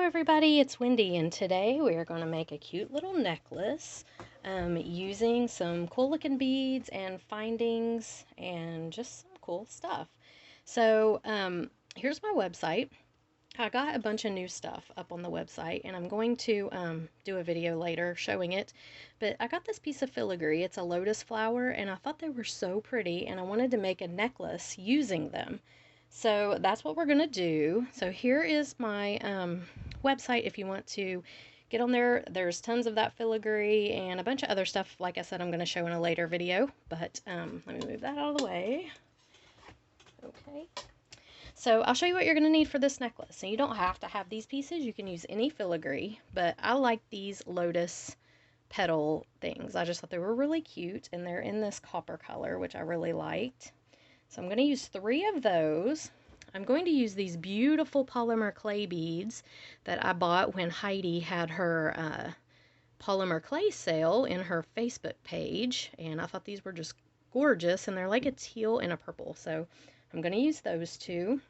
everybody, it's Wendy, and today we are going to make a cute little necklace using some cool looking beads and findings and just some cool stuff. So here's my website. I got a bunch of new stuff up on the website, and I'm going to do a video later showing it. But I got this piece of filigree. It's a lotus flower, and I thought they were so pretty, and I wanted to make a necklace using them. So that's what we're going to do. So here is my website if you want to get on there. There's tons of that filigree and a bunch of other stuff. Like I said, I'm going to show in a later video. But let me move that out of the way. Okay. So I'll show you what you're going to need for this necklace. And you don't have to have these pieces. You can use any filigree. But I like these lotus petal things. I just thought they were really cute. And they're in this copper color, which I really liked. So I'm going to use 3 of those. I'm going to use these beautiful polymer clay beads that I bought when Heidi had her polymer clay sale in her Facebook page. And I thought these were just gorgeous. And they're like a teal and a purple. So I'm going to use those 2.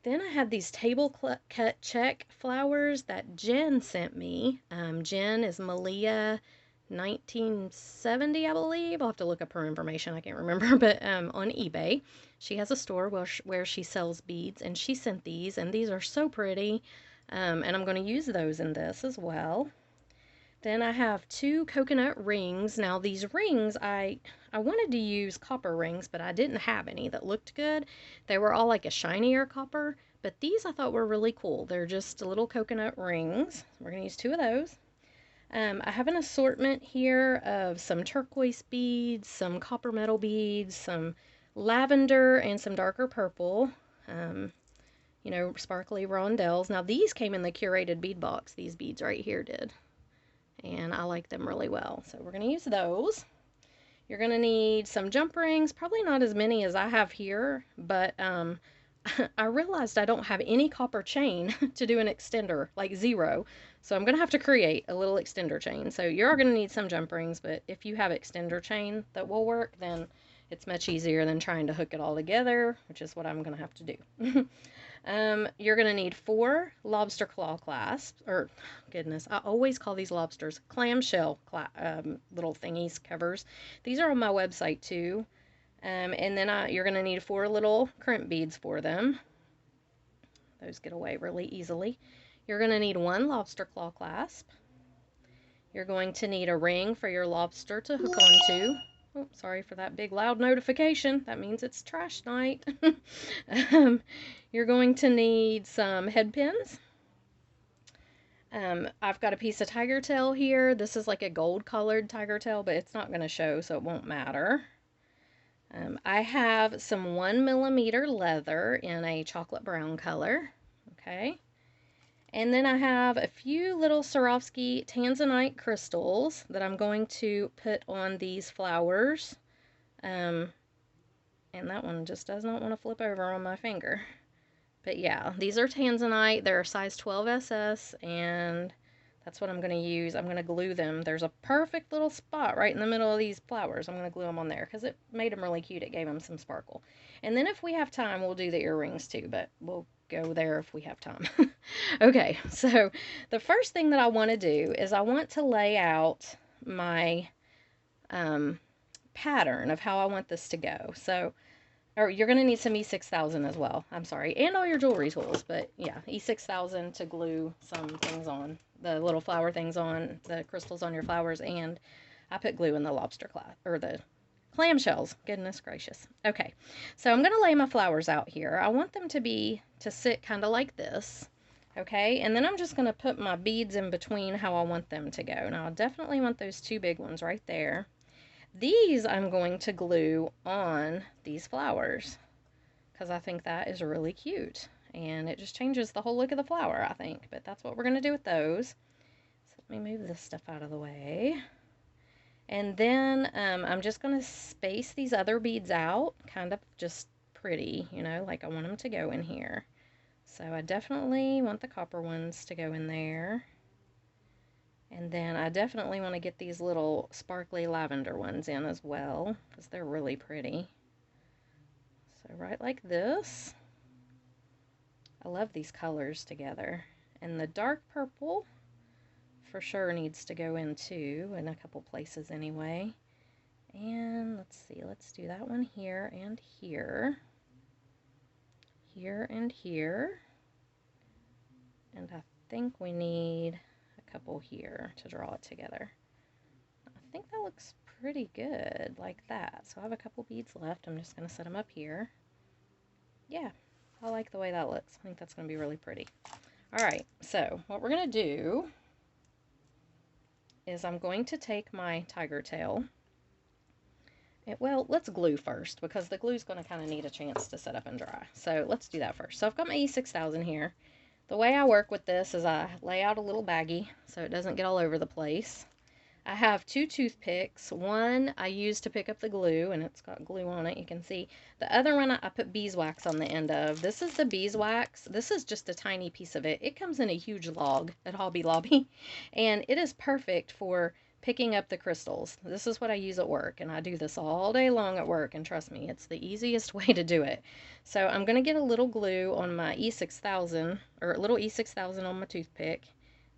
Then I have these table cut check flowers that Jen sent me. Jen is Malia 1970, I believe. I'll have to look up her information. I can't remember, but on eBay. She has a store where she sells beads, and she sent these, and these are so pretty. And I'm going to use those in this as well. Then I have 2 coconut rings. Now these rings, I wanted to use copper rings, but I didn't have any that looked good. They were all like a shinier copper, but these I thought were really cool. They're just little coconut rings. We're going to use 2 of those. I have an assortment here of some turquoise beads, some copper metal beads, some lavender, and some darker purple. You know, sparkly rondelles. Now these came in the curated bead box. These beads right here did. And I like them really well. So we're going to use those. You're going to need some jump rings, probably not as many as I have here, but I realized I don't have any copper chain to do an extender, like 0. So I'm going to have to create a little extender chain. So you're going to need some jump rings, but if you have extender chain that will work, then it's much easier than trying to hook it all together, which is what I'm going to have to do. You're going to need 4 lobster claw clasps, or goodness, I always call these lobsters clamshell little thingies, covers. These are on my website too. And then you're going to need 4 little crimp beads for them. Those get away really easily. You're going to need 1 lobster claw clasp. You're going to need a ring for your lobster to hook onto. Oh, sorry for that big loud notification. That means it's trash night. You're going to need some head pins. I've got a piece of tiger tail here. This is like a gold colored tiger tail, but it's not going to show, so it won't matter. I have some 1mm leather in a chocolate brown color. Okay. And then I have a few little Swarovski tanzanite crystals that I'm going to put on these flowers. And that one just does not want to flip over on my finger. But yeah, these are tanzanite. They're a size 12 SS, and that's what I'm going to use. I'm going to glue them. There's a perfect little spot right in the middle of these flowers. I'm going to glue them on there because it made them really cute. It gave them some sparkle. And then if we have time, we'll do the earrings too, but we'll go there if we have time. Okay, so the first thing that I want to do is I want to lay out my pattern of how I want this to go. So, or you're going to need some E6000 as well. I'm sorry. And all your jewelry tools. But yeah, E6000 to glue some things on. The little flower things on. The crystals on your flowers. And I put glue in the lobster claw. Or the clamshells. Goodness gracious. Okay. So I'm going to lay my flowers out here. I want them to sit kind of like this. Okay. And then I'm just going to put my beads in between how I want them to go. Now I definitely want those 2 big ones right there. These I'm going to glue on these flowers because I think that is really cute and it just changes the whole look of the flower, I think. But that's what we're going to do with those. So let me move this stuff out of the way. And then I'm just going to space these other beads out, kind of just pretty, you know, like I want them to go in here. So I definitely want the copper ones to go in there. And then I definitely want to get these little sparkly lavender ones in as well, because they're really pretty. So right like this. I love these colors together. And the dark purple for sure needs to go in too, in a couple places anyway. And let's see, let's do that one here and here. Here and here. And I think we need a couple here to draw it together. I think that looks pretty good like that. So I have a couple beads left. I'm just going to set them up here. Yeah, I like the way that looks. I think that's going to be really pretty. All right, so what we're going to do is I'm going to take my tiger tail. Well, let's glue first because the glue is going to kind of need a chance to set up and dry. So let's do that first. So I've got my E6000 here. The way I work with this is I lay out a little baggie so it doesn't get all over the place. I have 2 toothpicks. One I use to pick up the glue, and it's got glue on it, you can see. The other one I put beeswax on the end of. This is the beeswax. This is just a tiny piece of it. It comes in a huge log at Hobby Lobby, and it is perfect for picking up the crystals. This is what I use at work, and I do this all day long at work, and trust me, it's the easiest way to do it. So I'm going to get a little glue on my E6000, or a little E6000 on my toothpick,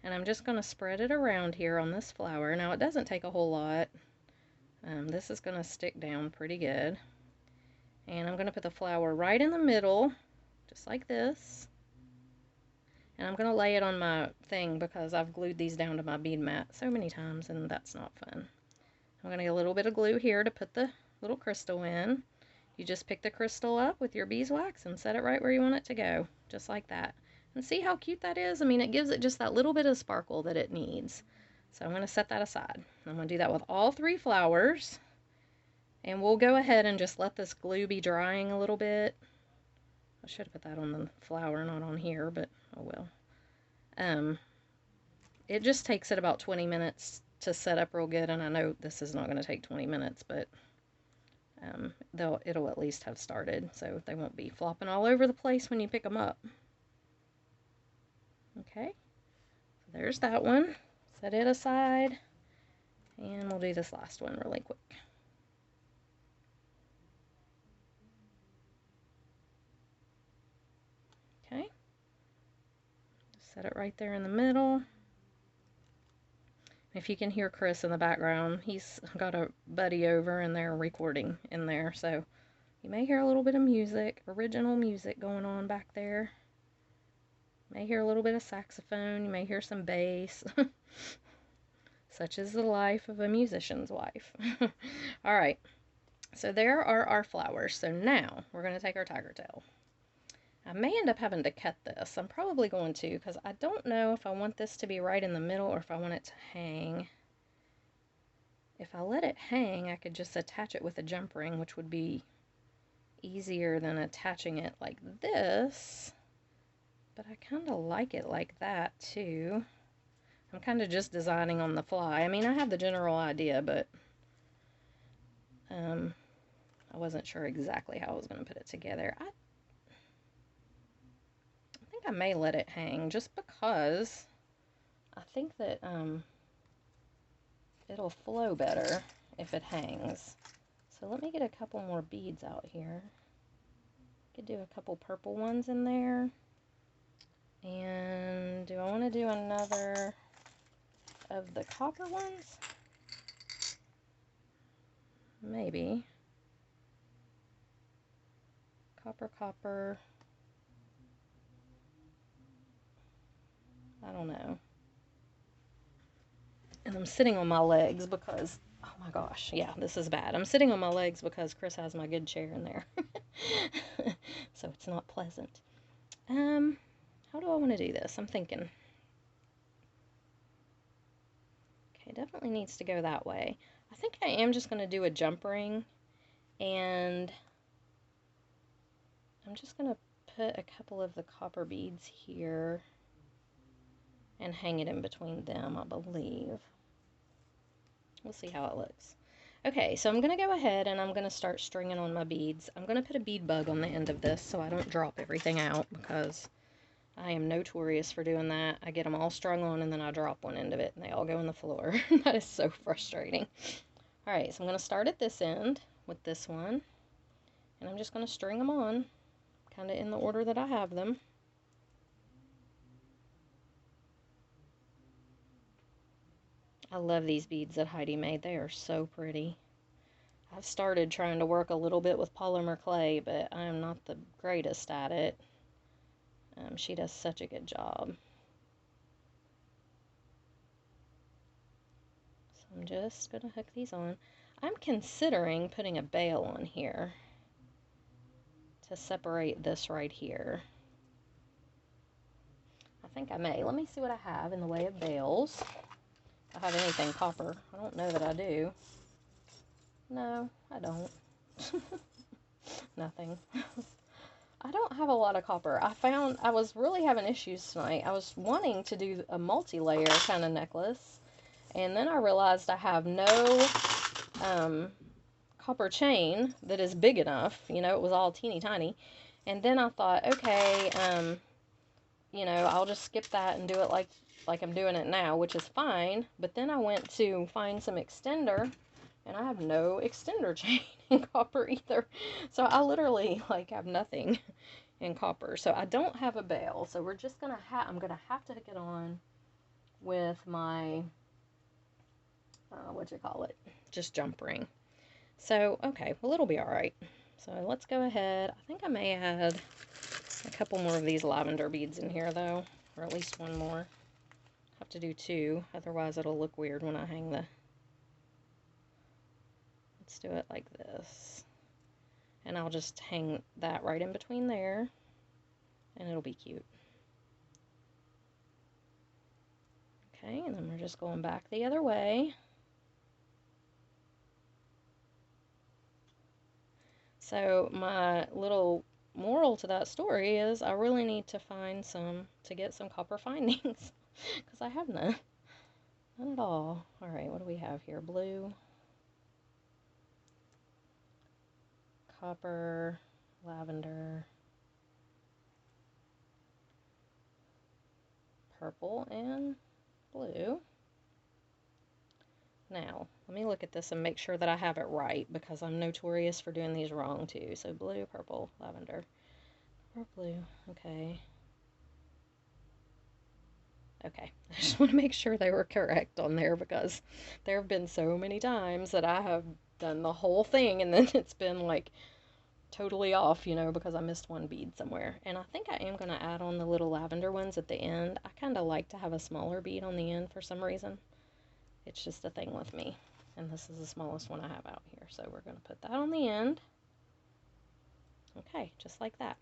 and I'm just going to spread it around here on this flower. Now, it doesn't take a whole lot. This is going to stick down pretty good. And I'm going to put the flower right in the middle, just like this. And I'm going to lay it on my thing because I've glued these down to my bead mat so many times, and that's not fun. I'm going to get a little bit of glue here to put the little crystal in. You just pick the crystal up with your beeswax and set it right where you want it to go, just like that. And see how cute that is? I mean, it gives it just that little bit of sparkle that it needs. So I'm going to set that aside. I'm going to do that with all 3 flowers. And we'll go ahead and just let this glue be drying a little bit. I should have put that on the flower, not on here, but oh well. It just takes it about 20 minutes to set up real good, and I know this is not going to take 20 minutes, but it'll at least have started, so they won't be flopping all over the place when you pick them up. Okay, so there's that one. Set it aside, and we'll do this last one really quick. Okay, set it right there in the middle. If you can hear Chris in the background, he's got a buddy over and they're recording in there, so you may hear a little bit of music, original music going on back there. You may hear a little bit of saxophone, you may hear some bass. Such is the life of a musician's wife. All right, so there are our flowers. So now we're going to take our tiger tail. I may end up having to cut this. I'm probably going to, because I don't know if I want this to be right in the middle or if I want it to hang. If I let it hang, I could just attach it with a jump ring, which would be easier than attaching it like this. But I kind of like it like that too. I'm kind of just designing on the fly. I mean, I have the general idea, but I wasn't sure exactly how I was going to put it together. I think I may let it hang just because I think that it'll flow better if it hangs. So let me get a couple more beads out here. Could do a couple purple ones in there. And do I want to do another of the copper ones? Maybe. Copper. I don't know. And I'm sitting on my legs because, oh my gosh, yeah, this is bad. I'm sitting on my legs because Chris has my good chair in there. So it's not pleasant. How do I want to do this? I'm thinking. Okay, definitely needs to go that way. I think I am just going to do a jump ring, and I'm just going to put a couple of the copper beads here and hang it in between them, I believe. We'll see how it looks. Okay, so I'm going to go ahead and I'm going to start stringing on my beads. I'm going to put a bead bug on the end of this so I don't drop everything out, because I am notorious for doing that. I get them all strung on and then I drop one end of it and they all go on the floor. That is so frustrating. Alright, so I'm going to start at this end with this one, and I'm just going to string them on kind of in the order that I have them. I love these beads that Heidi made. They are so pretty. I've started trying to work a little bit with polymer clay, but I am not the greatest at it. She does such a good job. So I'm just going to hook these on. I'm considering putting a bail on here to separate this right here. I think I may. Let me see what I have in the way of bails. If I have anything copper. I don't know that I do. No, I don't. Nothing. I don't have a lot of copper. I was really having issues tonight. I was wanting to do a multi-layer kind of necklace, and then I realized I have no copper chain that is big enough. You know, it was all teeny tiny. And then I thought, okay, you know, I'll just skip that and do it like I'm doing it now, which is fine. But then I went to find some extender, and I have no extender chain in copper either. So I literally like have nothing in copper. So I don't have a bail. So we're just gonna I'm gonna have to hook it on with my what you call it, just jump ring. So okay, well, it'll be all right. So let's go ahead. I think I may add a couple more of these lavender beads in here though, or at least one more. Have to do two, otherwise it'll look weird when I hang the. Let's do it like this. And I'll just hang that right in between there, and it'll be cute. Okay, and then we're just going back the other way. So my little moral to that story is I really need to get some copper findings, because I have none. None at all. All right, what do we have here? Blue, copper, lavender, purple, and blue. Now, let me look at this and make sure that I have it right, because I'm notorious for doing these wrong too. So blue, purple, lavender, or blue. Okay. Okay, I just want to make sure they were correct on there, because there have been so many times that I have done the whole thing and then it's been like totally off, you know, because I missed one bead somewhere. And I think I am going to add on the little lavender ones at the end. I kind of like to have a smaller bead on the end for some reason. It's just a thing with me. And this is the smallest one I have out here. So we're going to put that on the end. Okay, just like that.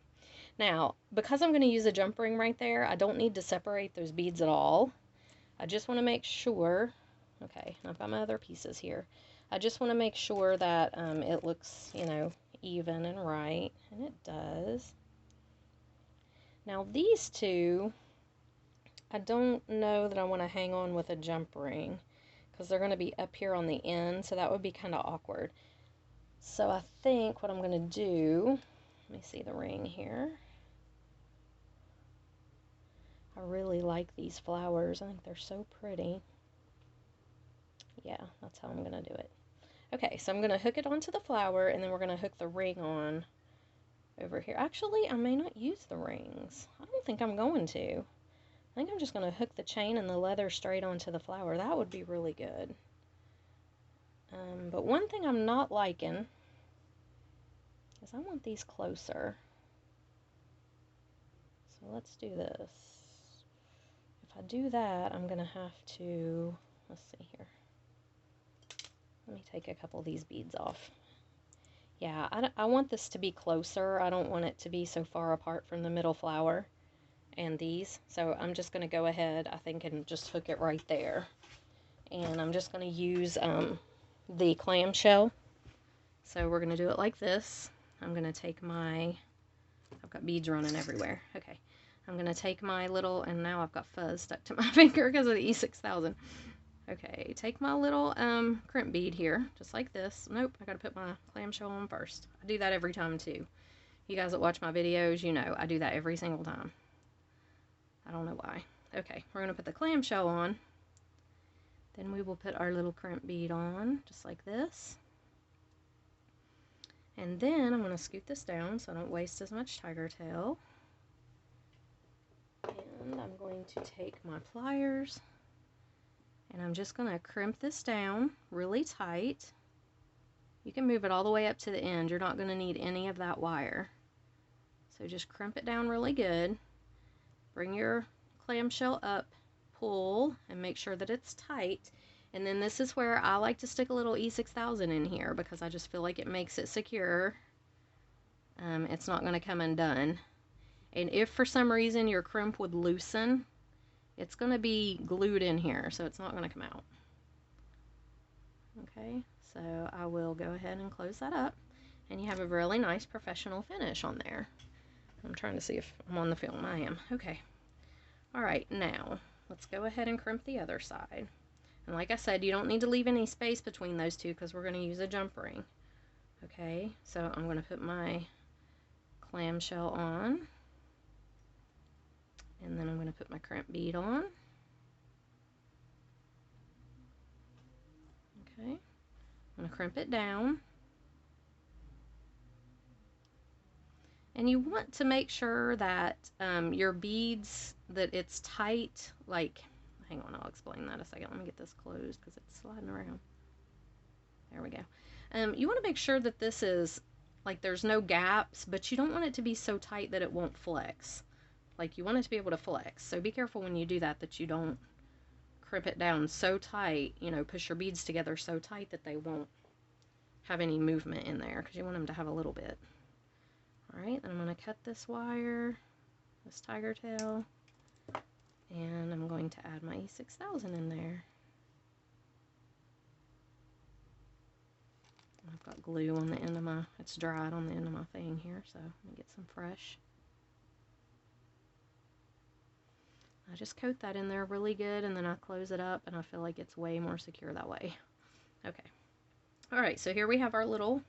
Now, because I'm going to use a jump ring right there, I don't need to separate those beads at all. I just want to make sure, okay, I've got my other pieces here. I just want to make sure that it looks, you know, even and right, and it does. Now these two, I don't know that I want to hang on with a jump ring, because they're going to be up here on the end, so that would be kind of awkward. So I think what I'm going to do, let me see the ring here. I really like these flowers. I think they're so pretty. Yeah, that's how I'm going to do it. Okay, so I'm going to hook it onto the flower, and then we're going to hook the ring on over here. Actually, I may not use the rings. I don't think I'm going to. I think I'm just going to hook the chain and the leather straight onto the flower. That would be really good. But one thing I'm not liking is I want these closer. So let's do this. If I do that, I'm going to have to, let's see here. Let me take a couple of these beads off. Yeah, I want this to be closer. I don't want it to be so far apart from the middle flower and these. So I'm just going to go ahead, I think, and just hook it right there. And I'm just going to use the clamshell. So we're going to do it like this. I'm going to take my, I've got beads running everywhere. Okay. I'm going to take my little, and now I've got fuzz stuck to my finger because of the E6000. Okay, take my little crimp bead here, just like this. Nope, I gotta put my clamshell on first. I do that every time too. You guys that watch my videos, you know I do that every single time. I don't know why. Okay, we're gonna put the clamshell on. Then we will put our little crimp bead on, just like this. And then I'm gonna scoot this down so I don't waste as much tiger tail. And I'm going to take my pliers, And I'm just going to crimp this down really tight. You can move it all the way up to the end. You're not going to need any of that wire. So just crimp it down really good. Bring your clamshell up, pull, and make sure that it's tight. And then this is where I like to stick a little E6000 in here because I just feel like it makes it secure. It's not going to come undone. And if for some reason your crimp would loosen, it's going to be glued in here, so it's not going to come out. Okay, so I will go ahead and close that up, and you have a really nice professional finish on there. I'm trying to see if I'm on the film. I am. Okay. All right, now let's go ahead and crimp the other side. And like I said, you don't need to leave any space between those two because we're going to use a jump ring. Okay, so I'm going to put my clamshell on, and then I'm going to put my crimp bead on. Okay, I'm going to crimp it down. And you want to make sure that your beads, that it's tight, like, hang on, I'll explain that a second. Let me get this closed because it's sliding around. There we go. You want to make sure that this is, like, there's no gaps, but you don't want it to be so tight that it won't flex. Like, you want it to be able to flex. So be careful when you do that, that you don't crimp it down so tight, you know, push your beads together so tight that they won't have any movement in there, because you want them to have a little bit. Alright, then I'm going to cut this wire, this tiger tail, and I'm going to add my E6000 in there. I've got glue on the end of my, it's dried on the end of my thing here, so let me get some fresh. I just coat that in there really good, and then I close it up, and I feel like it's way more secure that way. Okay. Alright, so here we have our little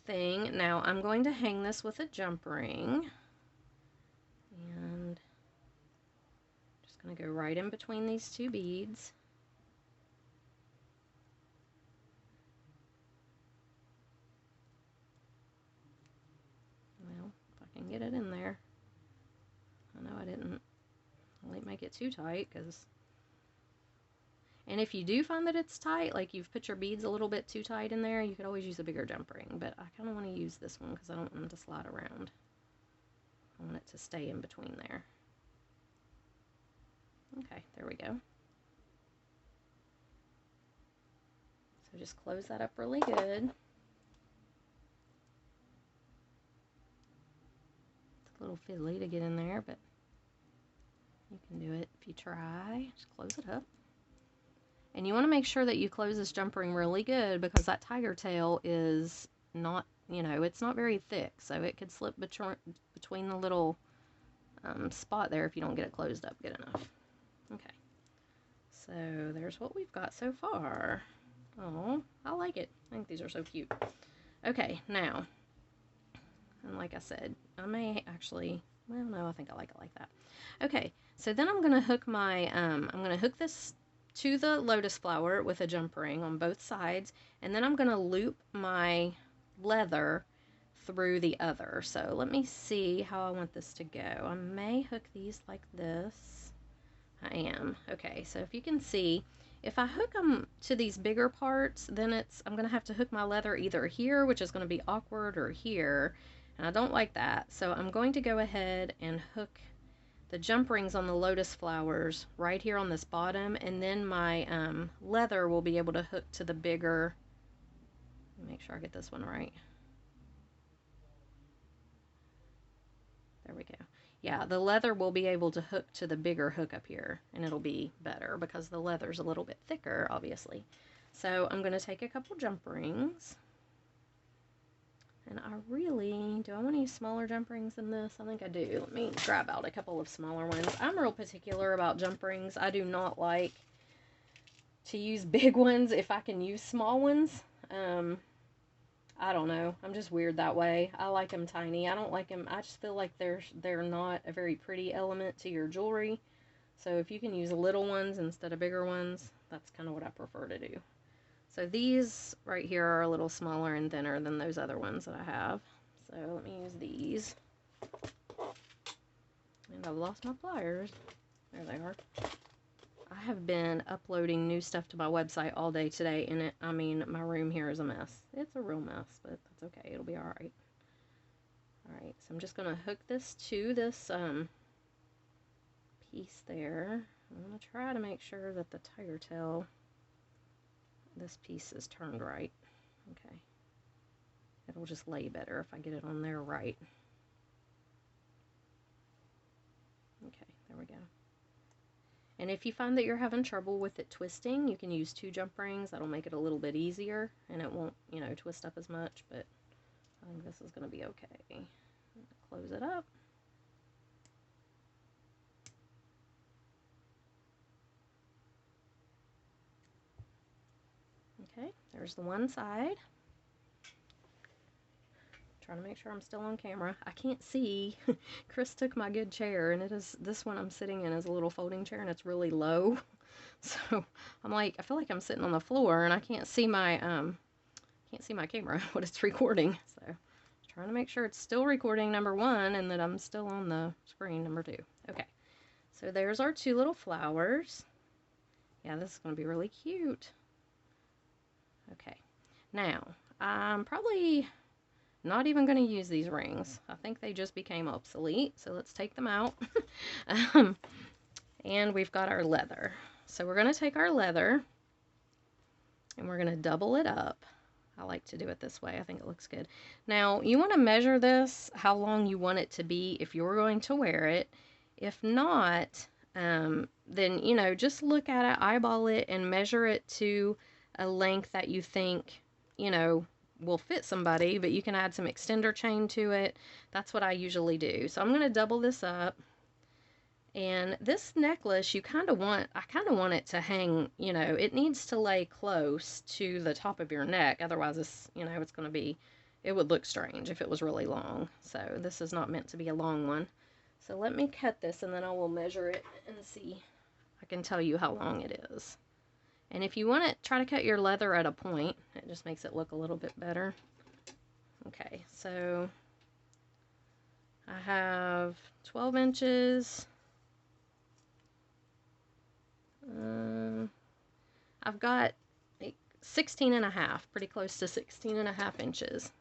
thing. Now I'm going to hang this with a jump ring, and just going to go right in between these two beads. Well, if I can get it in there. I know I didn't make it too tight, because, and if you do find that it's tight, like you've put your beads a little bit too tight in there, you could always use a bigger jump ring, but I kind of want to use this one because I don't want them to slide around. I want it to stay in between there. Okay, there we go. So just close that up really good. It's a little fiddly to get in there, but you can do it if you try. Just close it up. And you want to make sure that you close this jump ring really good, because that tiger tail is not, you know, it's not very thick, so it could slip between the little spot there if you don't get it closed up good enough. Okay, so there's what we've got so far. Oh, I like it. I think these are so cute. Okay, now, and like I said, I may actually, well, no, I think I like it like that. Okay, so then I'm going to hook my, I'm going to hook this to the lotus flower with a jump ring on both sides, and then I'm going to loop my leather through the other. So let me see how I want this to go. I may hook these like this. I am. Okay, so if you can see, if I hook them to these bigger parts, then I'm going to have to hook my leather either here, which is going to be awkward, or here, and I don't like that. So I'm going to go ahead and hook the jump rings on the lotus flowers right here on this bottom, and then my leather will be able to hook to the bigger, let me make sure I get this one right. There we go. Yeah, the leather will be able to hook to the bigger hook up here, and it'll be better because the leather's a little bit thicker, obviously. So I'm going to take a couple jump rings. And do I want to use smaller jump rings than this? I think I do. Let me grab out a couple of smaller ones. I'm real particular about jump rings. I do not like to use big ones if I can use small ones. I don't know. I'm just weird that way. I like them tiny. I don't like them. I just feel like they're not a very pretty element to your jewelry. So if you can use little ones instead of bigger ones, that's kind of what I prefer to do. So these right here are a little smaller and thinner than those other ones that I have. So let me use these. And I've lost my pliers. There they are. I have been uploading new stuff to my website all day today, and I mean, my room here is a mess. It's a real mess, but that's okay. It'll be all right. All right, so I'm just going to hook this to this piece there. I'm going to try to make sure that the tire tail, this piece is turned right. Okay. It'll just lay better if I get it on there right. Okay, there we go. And if you find that you're having trouble with it twisting, you can use 2 jump rings. That'll make it a little bit easier, and it won't, you know, twist up as much, but I think this is going to be okay. Close it up. Okay, there's the one side. Trying to make sure I'm still on camera. I can't see. Chris took my good chair, and it is, this one I'm sitting in is a little folding chair, and it's really low. So I'm like, I feel like I'm sitting on the floor, and I can't see my camera, what it's recording. So trying to make sure it's still recording, number 1, and that I'm still on the screen, number 2. Okay, so there's our 2 little flowers. Yeah, this is going to be really cute. Okay, now I'm probably not even going to use these rings. I think they just became obsolete, so let's take them out. And we've got our leather. So we're going to take our leather, and we're going to double it up. I like to do it this way. I think it looks good. Now, you want to measure this, how long you want it to be if you're going to wear it. If not, then, you know, just look at it, eyeball it, and measure it to a length that you think, you know, will fit somebody, but you can add some extender chain to it. That's what I usually do. So I'm going to double this up. And this necklace, I kind of want it to hang, you know, it needs to lay close to the top of your neck. Otherwise, it's, you know, it's going to be, it would look strange if it was really long. So this is not meant to be a long one. So let me cut this, and then I will measure it and see. I can tell you how long it is. And if you want to try to cut your leather at a point, it just makes it look a little bit better. Okay, so I have 12 inches. I've got like 16 and a half, pretty close to 16 and a half inches.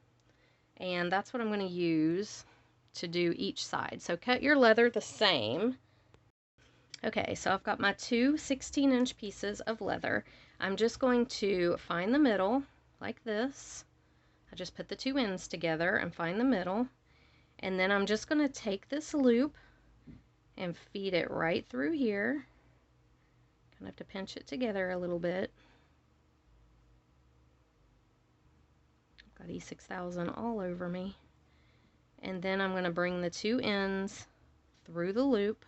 And that's what I'm going to use to do each side. So cut your leather the same. Okay, so I've got my 2 16-inch pieces of leather. I'm just going to find the middle like this. I just put the 2 ends together and find the middle. And then I'm just going to take this loop and feed it right through here. Kind of have to pinch it together a little bit. I've got E6000 all over me. And then I'm going to bring the 2 ends through the loop,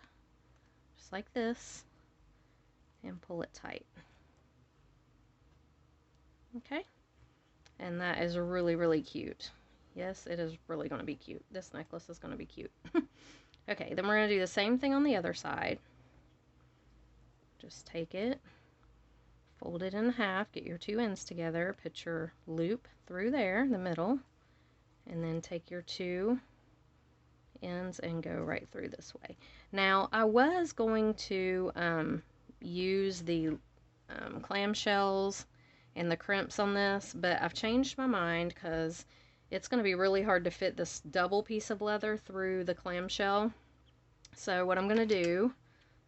just like this, and pull it tight. Okay? And that is really, really cute. Yes, it is really going to be cute. This necklace is going to be cute. Okay, then we're going to do the same thing on the other side. Just take it, fold it in half, get your 2 ends together, put your loop through there, the middle, and then take your 2 ends and go right through this way. Now, I was going to use the clamshells and the crimps on this, but I've changed my mind because it's going to be really hard to fit this double piece of leather through the clamshell. So what I'm going to do,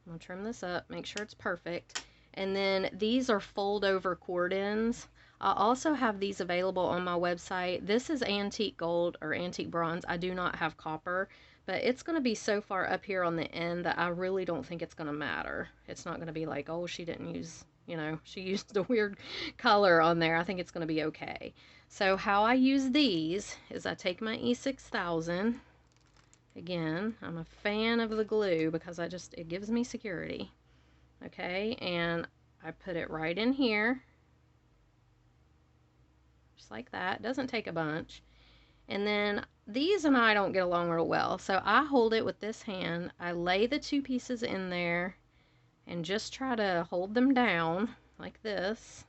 I'm going to trim this up, make sure it's perfect. And then these are fold over cord ends. I also have these available on my website. This is antique gold or antique bronze. I do not have copper, but it's going to be so far up here on the end that I really don't think it's going to matter. It's not going to be like, oh, she didn't use, you know, she used a weird color on there. I think it's going to be okay. So how I use these is I take my E6000. Again, I'm a fan of the glue because it gives me security. Okay, and I put it right in here. Just like that. It doesn't take a bunch. And then these and I don't get along real well. So I hold it with this hand. I lay the 2 pieces in there and just try to hold them down like this.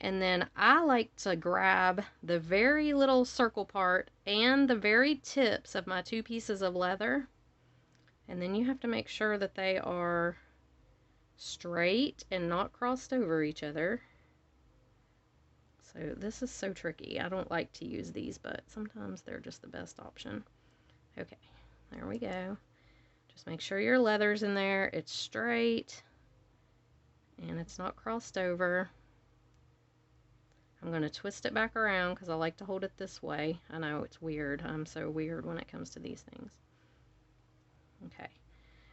And then I like to grab the very little circle part and the very tips of my 2 pieces of leather. And then you have to make sure that they are straight and not crossed over each other. So this is so tricky. I don't like to use these, but sometimes they're just the best option. Okay, there we go. Just make sure your leather's in there. It's straight and it's not crossed over. I'm going to twist it back around because I like to hold it this way. I know it's weird. I'm so weird when it comes to these things. Okay.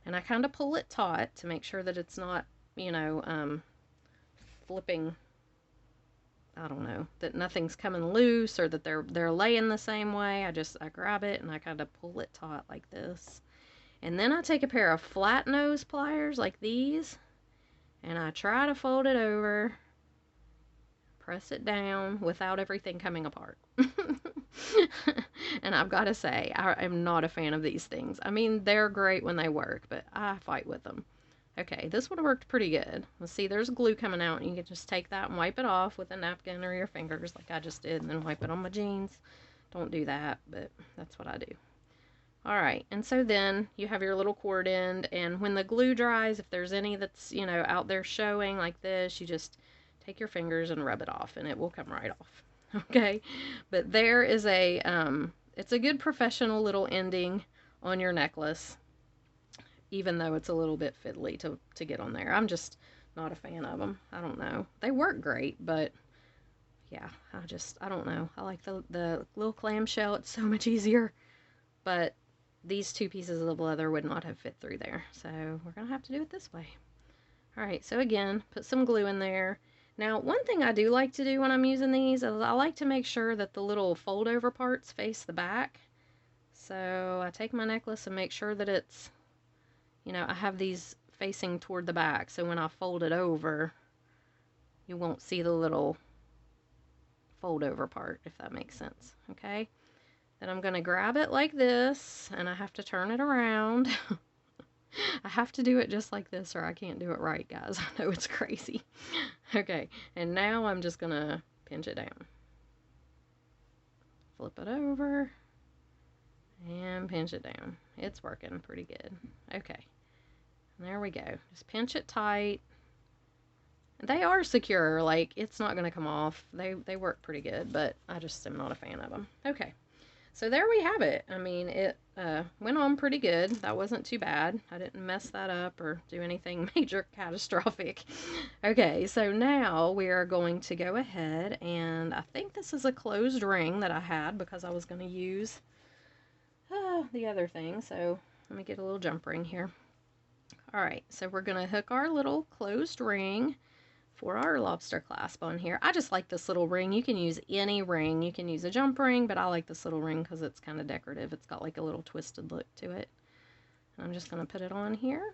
And I kind of pull it taut to make sure that it's not, you know, flipping. I don't know, that nothing's coming loose or that they're laying the same way. I grab it and I kind of pull it taut like this. And then I take a pair of flat nose pliers like these and I try to fold it over, press it down without everything coming apart. And I've got to say, I am not a fan of these things. I mean, they're great when they work, but I fight with them. Okay, this one worked pretty good. Let's see, there's glue coming out, and you can just take that and wipe it off with a napkin or your fingers like I just did, and then wipe it on my jeans. Don't do that, but that's what I do. Alright, and so then you have your little cord end, and when the glue dries, if there's any that's, you know, out there showing like this, you just take your fingers and rub it off, and it will come right off. Okay, but there is a, it's a good professional little ending on your necklace, even though it's a little bit fiddly to get on there. I'm just not a fan of them. I don't know. They work great, but yeah, I don't know. I like the little clamshell. It's so much easier, but these two pieces of leather would not have fit through there. So we're going to have to do it this way. All right, so again, put some glue in there. Now, one thing I do like to do when I'm using these is I like to make sure that the little fold over parts face the back. So I take my necklace and make sure that it's, you know, I have these facing toward the back, so when I fold it over, you won't see the little fold over part, if that makes sense, okay? Then I'm going to grab it like this, and I have to turn it around. I have to do it just like this, or I can't do it right, guys. I know it's crazy. Okay, and now I'm just going to pinch it down. Flip it over, and pinch it down. It's working pretty good. Okay. There we go. Just pinch it tight. They are secure. Like, it's not going to come off. They work pretty good, but I just am not a fan of them. Okay. So there we have it. I mean, it went on pretty good. That wasn't too bad. I didn't mess that up or do anything major catastrophic. Okay, so now we are going to go ahead, and I think this is a closed ring that I had because I was going to use the other thing. So let me get a little jump ring here. Alright, so we're going to hook our little closed ring for our lobster clasp on here. I just like this little ring. You can use any ring. You can use a jump ring, but I like this little ring because it's kind of decorative. It's got like a little twisted look to it. And I'm just going to put it on here.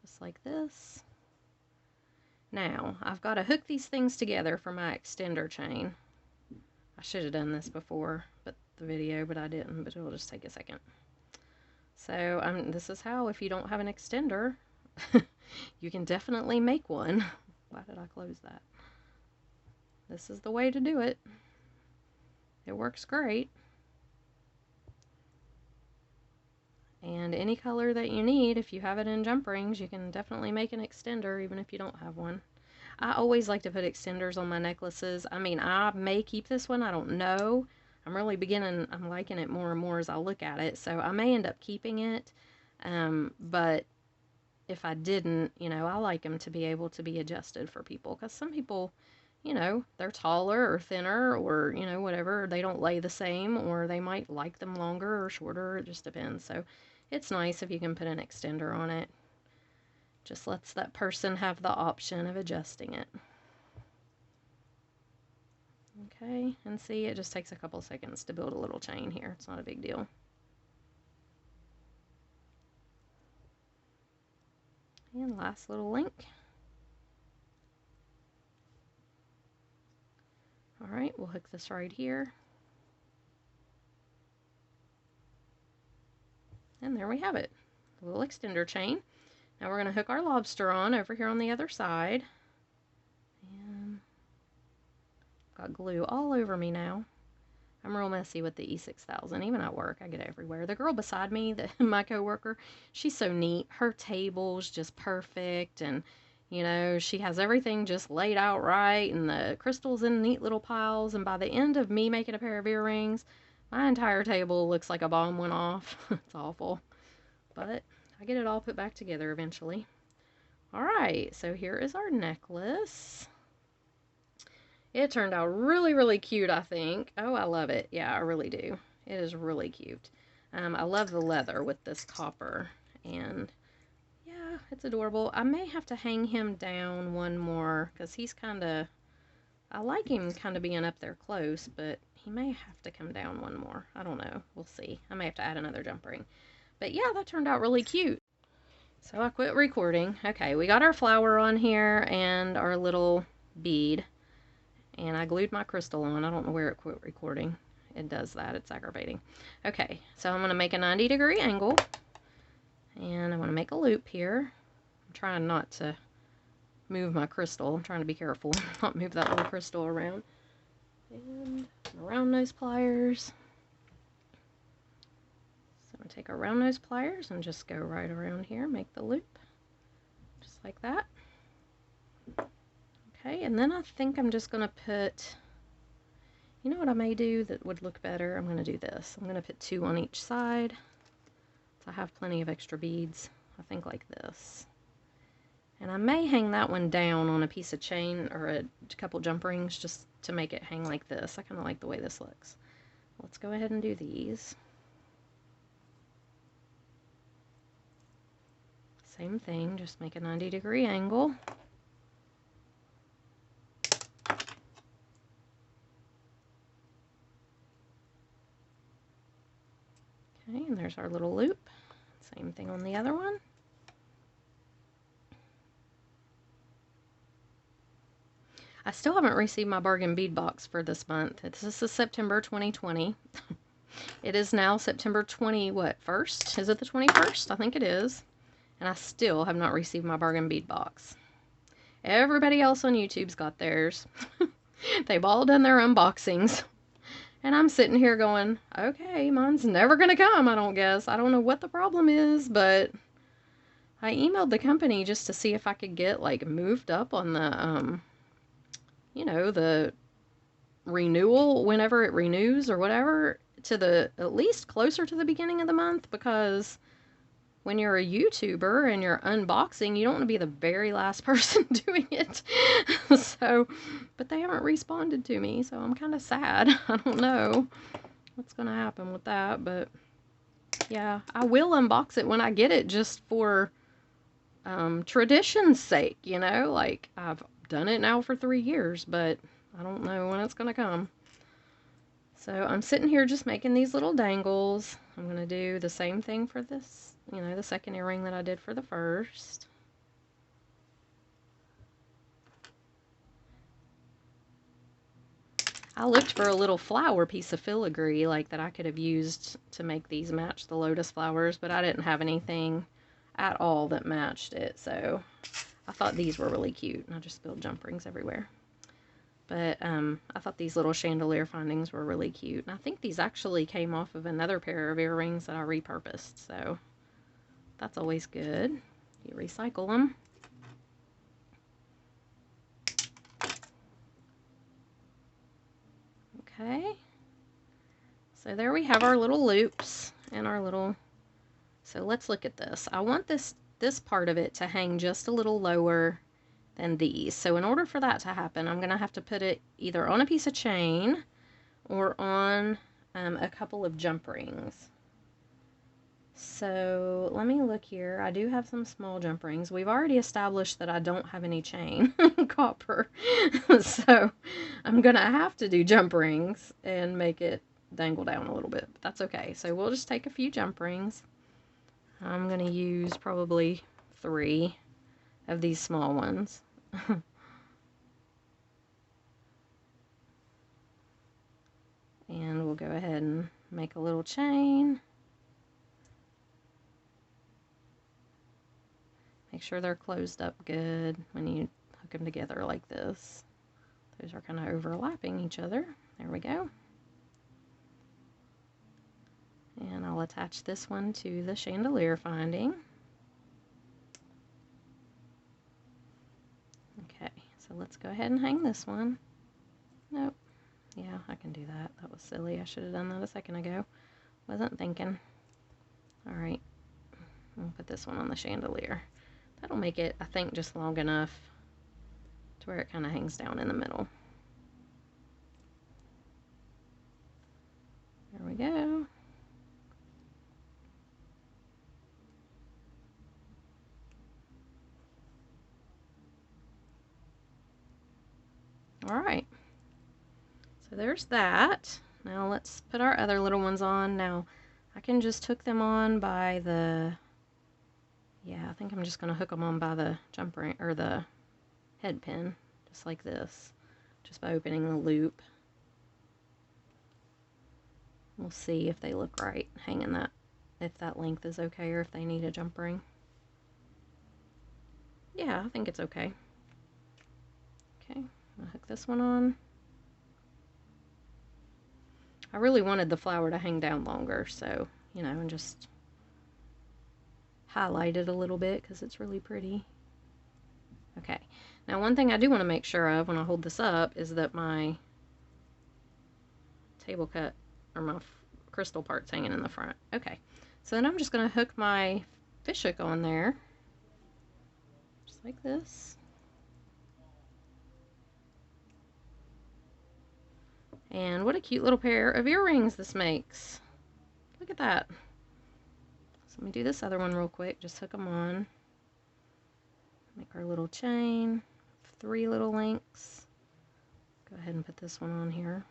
Just like this. Now, I've got to hook these things together for my extender chain. I should have done this before the video, but I didn't, but it'll just take a second. So this is how, if you don't have an extender, you can definitely make one. Why did I close that? This is the way to do it. It works great. And any color that you need, if you have it in jump rings, you can definitely make an extender even if you don't have one. I always like to put extenders on my necklaces. I mean, I may keep this one, I don't know. I'm liking it more and more as I look at it, so I may end up keeping it, but if I didn't, you know, I like them to be able to be adjusted for people, because some people, you know, they're taller or thinner or, you know, whatever, they don't lay the same, or they might like them longer or shorter, it just depends. So it's nice if you can put an extender on it. Just lets that person have the option of adjusting it. Okay, and see, it just takes a couple seconds to build a little chain here. It's not a big deal. And last little link. Alright, we'll hook this right here. And there we have it. A little extender chain. Now we're going to hook our lobster on over here on the other side. And got glue all over me now. I'm real messy with the E6000. Even at work, I get it everywhere. The girl beside me, my coworker, she's so neat. Her table's just perfect, and you know, she has everything just laid out right, and the crystals in neat little piles. And by the end of me making a pair of earrings, my entire table looks like a bomb went off. It's awful, but I get it all put back together eventually. All right, so here is our necklace. It turned out really, really cute, I think. Oh, I love it. Yeah, I really do. It is really cute. I love the leather with this copper. And, yeah, it's adorable. I may have to hang him down one more, because he's kind of... I like him kind of being up there close, but he may have to come down one more. I don't know. We'll see. I may have to add another jump ring. But, yeah, that turned out really cute. So I quit recording. Okay, we got our flower on here and our little bead. And I glued my crystal on. I don't know where it quit recording. It does that. It's aggravating. Okay, so I'm going to make a 90-degree angle. And I'm going to make a loop here. I'm trying not to move my crystal. I'm trying to be careful. Not move that little crystal around. And round nose pliers. So I'm going to take our round nose pliers and just go right around here. Make the loop. Just like that. Okay, and then I think I'm just going to put, you know what I may do that would look better? I'm going to do this. I'm going to put 2 on each side. So I have plenty of extra beads. I think like this. And I may hang that one down on a piece of chain or a couple jump rings just to make it hang like this. I kind of like the way this looks. Let's go ahead and do these. Same thing, just make a 90-degree angle. Okay, and there's our little loop. Same thing on the other one. I still haven't received my bargain bead box for this month. This is September 2020. It is now September 1st? Is it the 21st? I think it is. And I still have not received my bargain bead box. Everybody else on YouTube's got theirs. They've all done their unboxings. And I'm sitting here going, okay, mine's never going to come, I don't guess. I don't know what the problem is, but I emailed the company just to see if I could get, like, moved up on the, you know, the renewal whenever it renews or whatever, to the, at least closer to the beginning of the month, because when you're a YouTuber and you're unboxing, you don't want to be the very last person doing it. So, but they haven't responded to me, so I'm kind of sad. I don't know what's going to happen with that, but yeah, I will unbox it when I get it, just for tradition's sake, you know, like I've done it now for 3 years, but I don't know when it's going to come. So I'm sitting here just making these little dangles. I'm going to do the same thing for this, you know, the second earring that I did for the first. I looked for a little flower piece of filigree like that I could have used to make these match the lotus flowers, but I didn't have anything at all that matched it, so I thought these were really cute, and I just spilled jump rings everywhere. But I thought these little chandelier findings were really cute. And I think these actually came off of another pair of earrings that I repurposed. So that's always good. You recycle them. Okay. So there we have our little loops and our little... So let's look at this. I want this part of it to hang just a little lower than these. So in order for that to happen, I'm going to have to put it either on a piece of chain or on a couple of jump rings. So let me look here. I do have some small jump rings. We've already established that I don't have any chain copper. So I'm going to have to do jump rings and make it dangle down a little bit. But that's okay. So we'll just take a few jump rings. I'm going to use probably 3 of these small ones. And we'll go ahead and make a little chain. Make sure they're closed up good when you hook them together like this. Those are kind of overlapping each other. There we go. And I'll attach this one to the chandelier finding. Okay, so let's go ahead and hang this one. Nope. Yeah, I can do that. That was silly. I should have done that a second ago. Wasn't thinking. Alright, I'll put this one on the chandelier. That'll make it, I think, just long enough to where it kind of hangs down in the middle. There we go. Alright, so there's that. Now let's put our other little ones on. Now I can just hook them on by the, yeah, I think I'm just going to hook them on by the jump ring, or the head pin, just like this, just by opening the loop. We'll see if they look right hanging that, if that length is okay, or if they need a jump ring. Yeah, I think it's okay. Okay, I'll hook this one on. I really wanted the flower to hang down longer, so, you know, and just highlight it a little bit because it's really pretty. Okay, now one thing I do want to make sure of when I hold this up is that my table cut, or my crystal part's hanging in the front. Okay, so then I'm just going to hook my fish hook on there, just like this. And what a cute little pair of earrings this makes. Look at that. So let me do this other one real quick. Just hook them on. Make our little chain. 3 little links. Go ahead and put this one on here.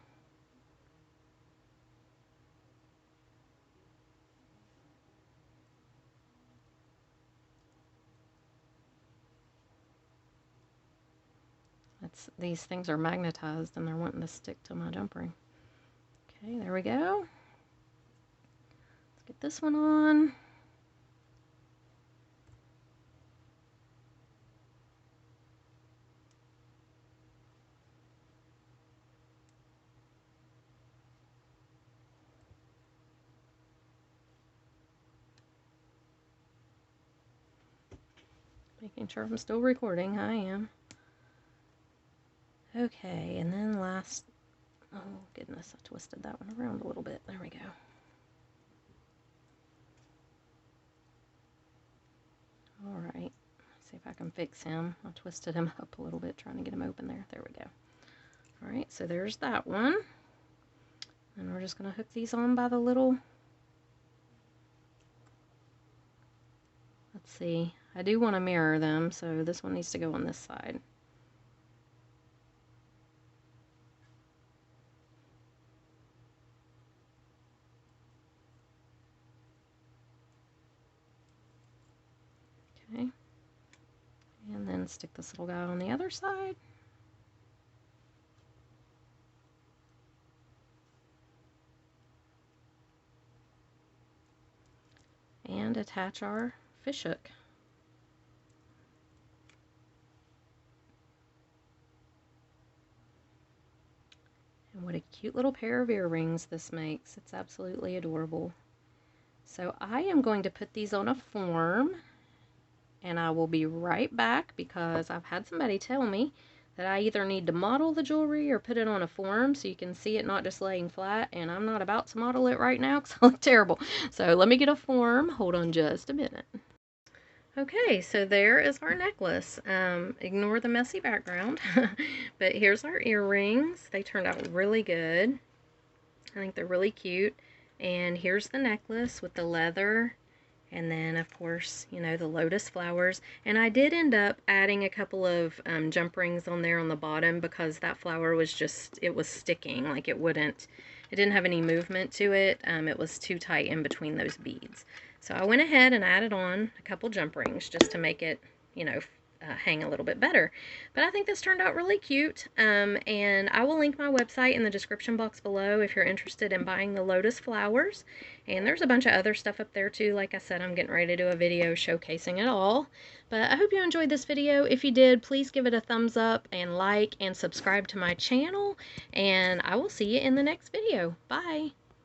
These things are magnetized and they're wanting to stick to my jump ring. Okay, there we go. Let's get this one on. Making sure I'm still recording. I am. Okay, and then last, oh goodness, I twisted that one around a little bit. There we go. Alright, see if I can fix him. I twisted him up a little bit trying to get him open there. There we go. Alright, so there's that one. And we're just going to hook these on by the little, let's see, I do want to mirror them, so this one needs to go on this side. Okay, and then stick this little guy on the other side. And attach our fish hook. And what a cute little pair of earrings this makes. It's absolutely adorable. So I am going to put these on a form, and I will be right back because I've had somebody tell me that I either need to model the jewelry or put it on a form so you can see it not just laying flat, and I'm not about to model it right now because I look terrible. So let me get a form. Hold on just a minute. Okay, so there is our necklace. Ignore the messy background, but here's our earrings. They turned out really good. I think they're really cute. And here's the necklace with the leather, and then of course, you know, the lotus flowers. And I did end up adding a couple of jump rings on there on the bottom because that flower was just, it was sticking, like it didn't have any movement to it. It was too tight in between those beads. So I went ahead and added on a couple jump rings just to make it, you know, hang a little bit better. But I think this turned out really cute, and I will link my website in the description box below if you're interested in buying the lotus flowers. And there's a bunch of other stuff up there too. Like I said, I'm getting ready to do a video showcasing it all. But I hope you enjoyed this video. If you did, please give it a thumbs up and like and subscribe to my channel, and I will see you in the next video. Bye!